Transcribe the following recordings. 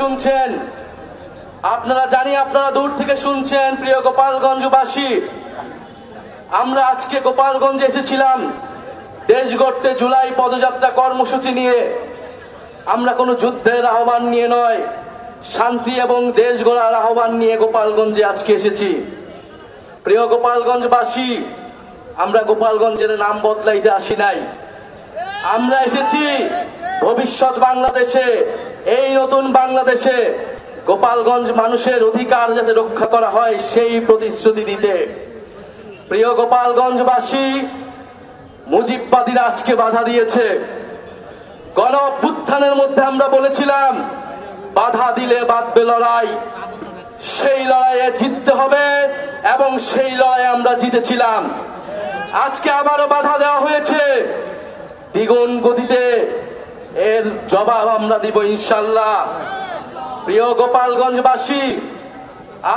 শুনছেন, আপনারা জানি আপনারা দূর থেকে শুনছেন। প্রিয় গোপালগঞ্জবাসী, আমরা আজকে গোপালগঞ্জে এসেছিলাম দেশ গড়তে জুলাই পদযাত্রা কর্মসূচি নিয়ে। আমরা কোনো যুদ্ধের আহ্বান নিয়ে নয়, শান্তি এবং দেশ গড়ার আহ্বান নিয়ে গোপালগঞ্জে আজকে এসেছি। প্রিয় গোপালগঞ্জবাসী, আমরা গোপালগঞ্জের নাম বদলাইতে আসি নাই। আমরা এসেছি ভবিষ্যৎ বাংলাদেশে, এই নতুন বাংলাদেশে গোপালগঞ্জ মানুষের অধিকার যাতে রক্ষা করা হয় সেই প্রতিশ্রুতি দিতে। প্রিয় গোপালগঞ্জবাসী, মুজিববাদীরা আজকে বাধা দিয়েছে। গণ অভ্যুত্থানের মধ্যে আমরা বলেছিলাম বাধা দিলে বাঁধবে লড়াই, সেই লড়াইয়ে জিততে হবে এবং সেই লড়াইয়ে আমরা জিতেছিলাম। আজকে আবারও বাধা দেওয়া হয়েছে, দ্বিগুণ গতিতে এর জবাব আমরা দিব ইনশাল্লাহ। প্রিয় গোপালগঞ্জবাসী,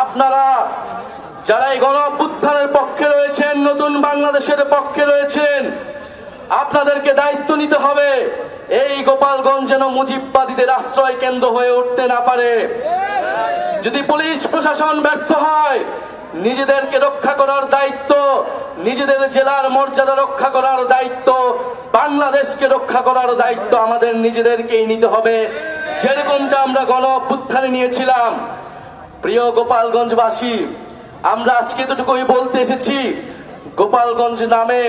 আপনারা যারা এই গণ অভ্যুত্থানের পক্ষে রয়েছেন, নতুন বাংলাদেশের পক্ষে রয়েছেন, আপনাদেরকে দায়িত্ব নিতে হবে এই গোপালগঞ্জ যেন মুজিববাদীদের আশ্রয় কেন্দ্র হয়ে উঠতে না পারে। যদি পুলিশ প্রশাসন ব্যর্থ হয়, নিজেদেরকে রক্ষা করার দায়িত্ব, নিজেদের জেলার মর্যাদা রক্ষা করার দায়িত্ব, বাংলাদেশকে রক্ষা করার দায়িত্ব আমাদের নিজেদেরকেই নিতে হবে, যেরকমটা আমরা গণ অভ্যুত্থানে নিয়েছিলাম। প্রিয় গোপালগঞ্জবাসী, আমরা আজকে এতটুকুই বলতে এসেছি, গোপালগঞ্জ নামে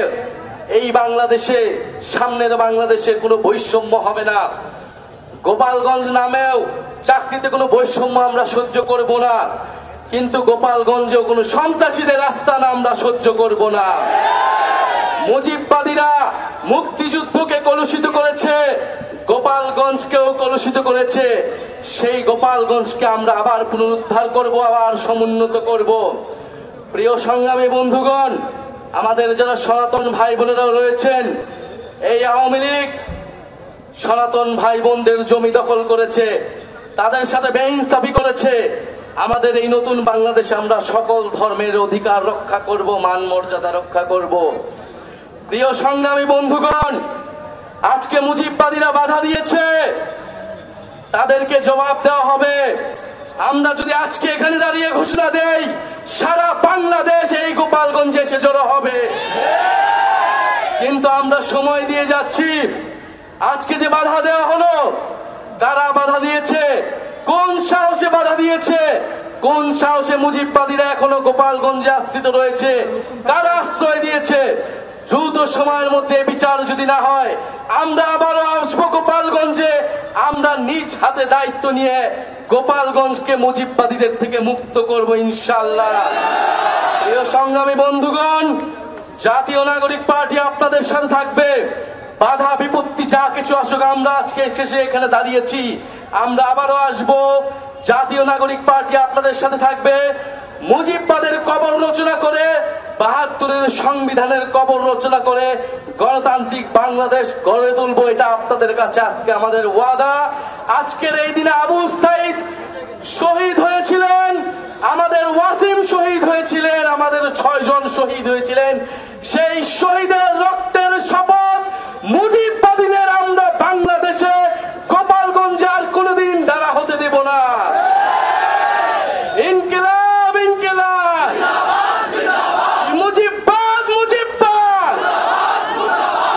এই বাংলাদেশে, সামনের বাংলাদেশে কোনো বৈষম্য হবে না। গোপালগঞ্জ নামেও চাকরিতে কোনো বৈষম্য আমরা সহ্য করব না, কিন্তু গোপালগঞ্জেও কোনো সন্ত্রাসীদের আস্তানা আমরা সহ্য করব না। মুজিববাদীরা মুক্তিযুদ্ধকে কলুষিত করেছে, গোপালগঞ্জকেও কলুষিত করেছে। সেই গোপালগঞ্জকে আমরা আবার পুনরুদ্ধার করব, আবার সমুন্নত করব। প্রিয় সংগ্রামী বন্ধুগণ, আমাদের যারা সনাতন ভাই বোনেরাও রয়েছেন, এই আওয়ামী লীগ সনাতন ভাই বোনদের জমি দখল করেছে, তাদের সাথে বেইনসাফি করেছে। আমাদের এই নতুন বাংলাদেশে আমরা সকল ধর্মের অধিকার রক্ষা করব, মান মর্যাদা রক্ষা করব। প্রিয় সংগ্রামী বন্ধুগণ, আজকে মুজিববাদীরা বাধা দিয়েছে, তাদেরকে জবাব দেওয়া হবে। আমরা যদি আজকে এখানে দাঁড়িয়ে ঘোষণা দেই, সারা বাংলাদেশ এই গোপালগঞ্জে এসে জড়ো হবে। কিন্তু আমরা সময় দিয়ে যাচ্ছি। আজকে যে বাধা দেওয়া হলো, কারা বাধা দিয়েছে, কোন সাহসে বাধা দিয়েছে, কোন সাহসে মুজিববাদীরা এখনো গোপালগঞ্জে আশ্রিত রয়েছে, কারা আশ্রয় দিয়েছে? দ্রুত সময়ের মধ্যে বিচার যদি না হয়, আমরা আবারও আসবো গোপালগঞ্জে। আমরা নিজ হাতে দায়িত্ব নিয়ে গোপালগঞ্জকে মুজিববাদীদের থেকে মুক্ত করব ইনশাআল্লাহ। প্রিয় সংগ্রামী বন্ধুগণ, জাতীয় নাগরিক পার্টি আপনাদের সাথে থাকবে। বাধা বিপত্তি যা কিছু আসুক, আমরা আজকে শেষে এখানে দাঁড়িয়েছি, আমরা আবারও আসবো। জাতীয় নাগরিক পার্টি আপনাদের সাথে থাকবে। মুজিববাদের কবর রচনা করে, ৭২-এর সংবিধানের কবর রচনা করে গণতান্ত্রিক বাংলাদেশ গড়ে তুলবো, এটা আপনাদের কাছে আজকে আমাদের ওয়াদা। আজকের এই দিনে আবু সাইদ শহীদ হয়েছিলেন, আমাদের ওয়াসিম শহীদ হয়েছিলেন, আমাদের ৬ জন শহীদ হয়েছিলেন। সেই শহীদের রক্তের শপথ মুজিববাদীদের আমরা বাংলাদেশে গোপালগঞ্জে আর কোনোদিন দাঁড়া হতে দেব না। ইনকিলাব ইনকিলাব, মুজিববাদ মুজিববাদ,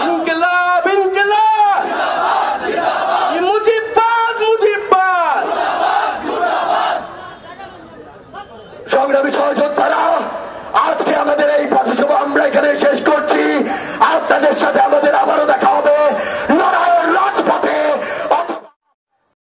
ইনকিলাব ইনকিলাব, মুজিববাদ মুজিববাদ। সংগ্রামী সহযোদ্ধারা, আজকে আমাদের এই পথ